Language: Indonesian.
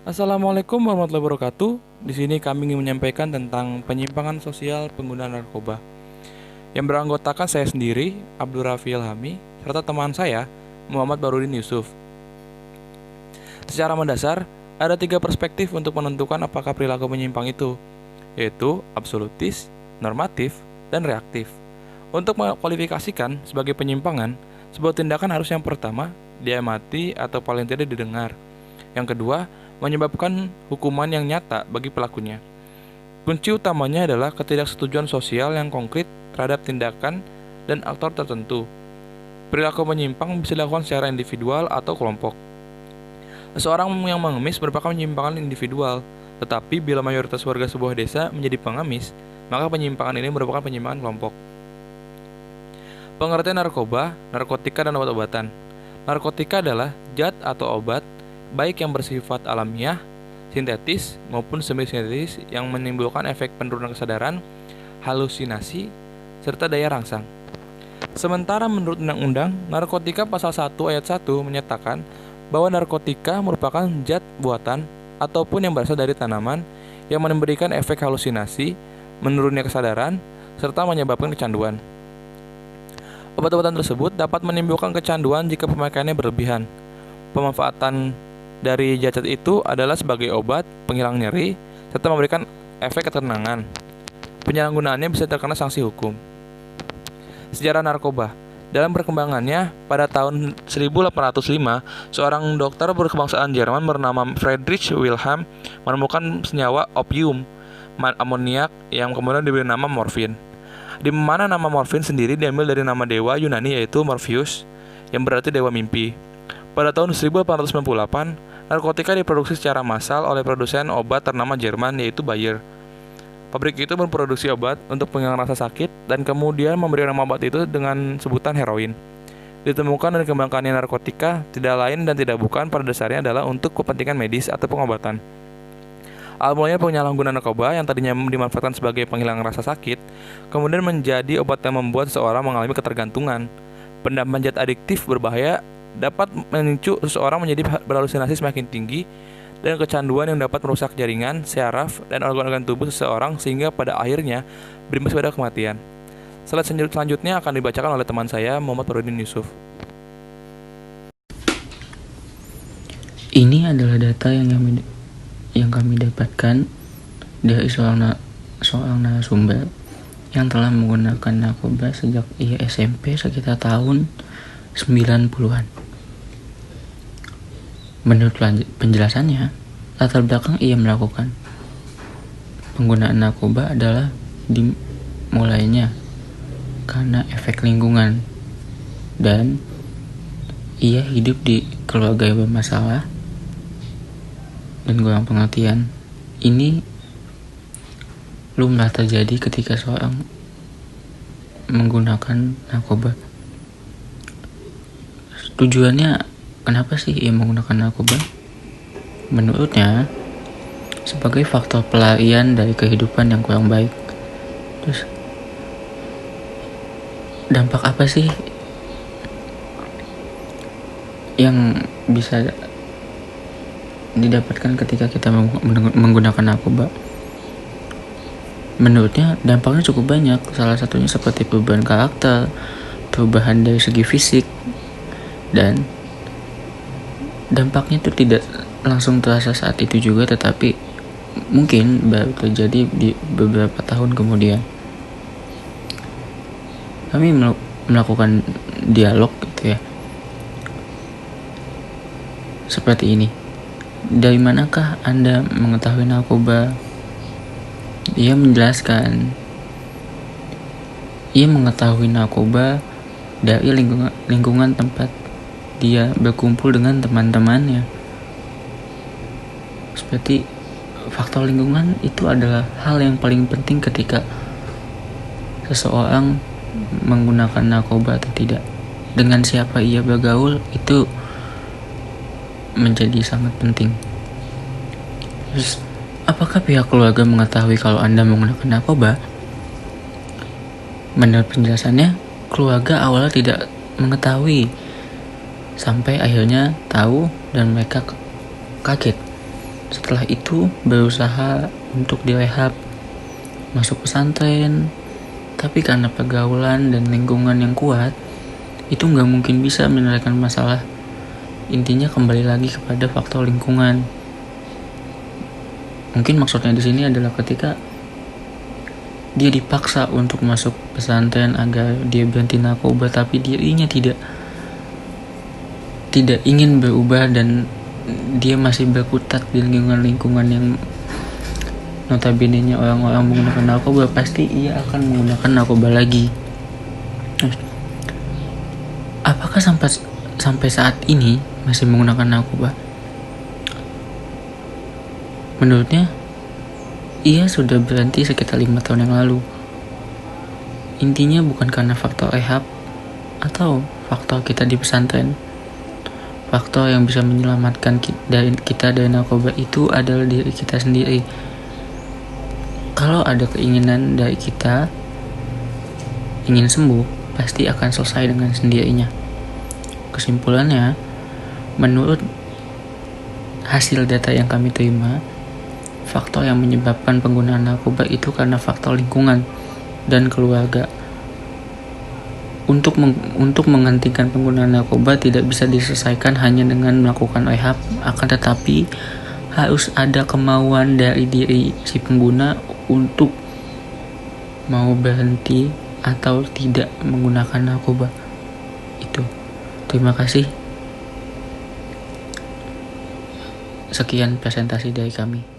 Assalamualaikum warahmatullahi wabarakatuh. Di sini kami ingin menyampaikan tentang penyimpangan sosial pengguna narkoba. Yang beranggotakan saya sendiri, Abdul Rafi Ilhami, serta teman saya, Muhammad Barudin Yusuf. Secara mendasar, ada tiga perspektif untuk menentukan apakah perilaku menyimpang itu, yaitu absolutis, normatif, dan reaktif. Untuk mengkualifikasikan sebagai penyimpangan, sebuah tindakan harus yang pertama, diamati atau paling tidak didengar. Yang kedua, menyebabkan hukuman yang nyata bagi pelakunya. Kunci utamanya adalah ketidaksetujuan sosial yang konkret terhadap tindakan dan aktor tertentu. Perilaku menyimpang bisa dilakukan secara individual atau kelompok. Seseorang yang mengemis merupakan penyimpangan individual, tetapi bila mayoritas warga sebuah desa menjadi pengemis, maka penyimpangan ini merupakan penyimpangan kelompok. Pengertian narkoba, narkotika, dan obat-obatan. Narkotika adalah zat atau obat, baik yang bersifat alamiah, sintetis, maupun semi-sintetis yang menimbulkan efek penurunan kesadaran, halusinasi, serta daya rangsang. Sementara menurut Undang-Undang Narkotika Pasal 1 Ayat 1 menyatakan bahwa narkotika merupakan zat buatan ataupun yang berasal dari tanaman yang memberikan efek halusinasi, menurunnya kesadaran, serta menyebabkan kecanduan. Obat-obatan tersebut dapat menimbulkan kecanduan jika pemakaiannya berlebihan. Pemanfaatan dari zat itu adalah sebagai obat, penghilang nyeri, serta memberikan efek ketenangan. Penyalahgunaannya bisa terkena sanksi hukum. Sejarah narkoba. Dalam perkembangannya, pada tahun 1805, seorang dokter berkebangsaan Jerman bernama Friedrich Wilhelm menemukan senyawa opium amoniak yang kemudian diberi nama morfin. Di mana nama morfin sendiri diambil dari nama dewa Yunani yaitu Morpheus, yang berarti dewa mimpi. Pada tahun 1898, narkotika diproduksi secara massal oleh produsen obat ternama Jerman yaitu Bayer. Pabrik itu memproduksi obat untuk penghilang rasa sakit dan kemudian memberi nama obat itu dengan sebutan heroin. Ditemukan dan dikembangkannya narkotika tidak lain dan tidak bukan pada dasarnya adalah untuk kepentingan medis atau pengobatan. Awal mulanya penyalahgunaan narkoba yang tadinya dimanfaatkan sebagai penghilang rasa sakit, kemudian menjadi obat yang membuat seseorang mengalami ketergantungan. Pendamping zat adiktif berbahaya dapat memicu seseorang menjadi berhalusinasi semakin tinggi dan kecanduan yang dapat merusak jaringan, syaraf, dan organ-organ tubuh seseorang sehingga pada akhirnya berimbas pada kematian. Slide selanjutnya akan dibacakan oleh teman saya, Muhammad Farudin Yusuf. Ini adalah data yang kami dapatkan dari seorang narasumber yang telah menggunakan narkoba sejak ia SMP sekitar tahun 90-an. Menurut penjelasannya, latar belakang ia melakukan penggunaan narkoba adalah dimulainya karena efek lingkungan dan ia hidup di keluarga yang bermasalah dan kurang pengertian. Ini lumrah terjadi ketika seorang menggunakan narkoba. Tujuannya kenapa sih ia menggunakan narkoba? Menurutnya sebagai faktor pelarian dari kehidupan yang kurang baik. Terus dampak apa sih yang bisa didapatkan ketika kita menggunakan narkoba? Menurutnya dampaknya cukup banyak. Salah satunya seperti perubahan karakter, perubahan dari segi fisik, dan dampaknya itu tidak langsung terasa saat itu juga, tetapi mungkin baru terjadi di beberapa tahun kemudian. Kami melakukan dialog gitu ya, seperti ini. Dari manakah Anda mengetahui narkoba? Ia menjelaskan ia mengetahui narkoba dari lingkungan tempat dia berkumpul dengan teman-temannya. Seperti faktor lingkungan itu adalah hal yang paling penting ketika seseorang menggunakan narkoba atau tidak. Dengan siapa ia bergaul itu menjadi sangat penting. Terus, apakah pihak keluarga mengetahui kalau Anda menggunakan narkoba? Menurut penjelasannya, keluarga awalnya tidak mengetahui sampai akhirnya tahu dan mereka kaget. Setelah itu berusaha untuk direhab, masuk pesantren. Tapi karena pergaulan dan lingkungan yang kuat, itu nggak mungkin bisa menyelesaikan masalah. Intinya kembali lagi kepada faktor lingkungan. Mungkin maksudnya di sini adalah ketika dia dipaksa untuk masuk pesantren agar dia berhenti narkoba, tapi dirinya tidak ingin berubah dan dia masih berkutat di lingkungan yang notabene-nya orang-orang menggunakan narkoba, pasti ia akan menggunakan narkoba lagi. Apakah sampai saat ini masih menggunakan narkoba? Menurutnya, ia sudah berhenti sekitar 5 tahun yang lalu. Intinya bukan karena faktor rehab atau faktor kita di pesantren. Faktor yang bisa menyelamatkan kita dari narkoba itu adalah diri kita sendiri. Kalau ada keinginan dari kita ingin sembuh, pasti akan selesai dengan sendirinya. Kesimpulannya, menurut hasil data yang kami terima, faktor yang menyebabkan penggunaan narkoba itu karena faktor lingkungan dan keluarga. Untuk menghentikan penggunaan narkoba tidak bisa diselesaikan hanya dengan melakukan rehab, akan tetapi harus ada kemauan dari diri si pengguna untuk mau berhenti atau tidak menggunakan narkoba. Itu. Terima kasih. Sekian presentasi dari kami.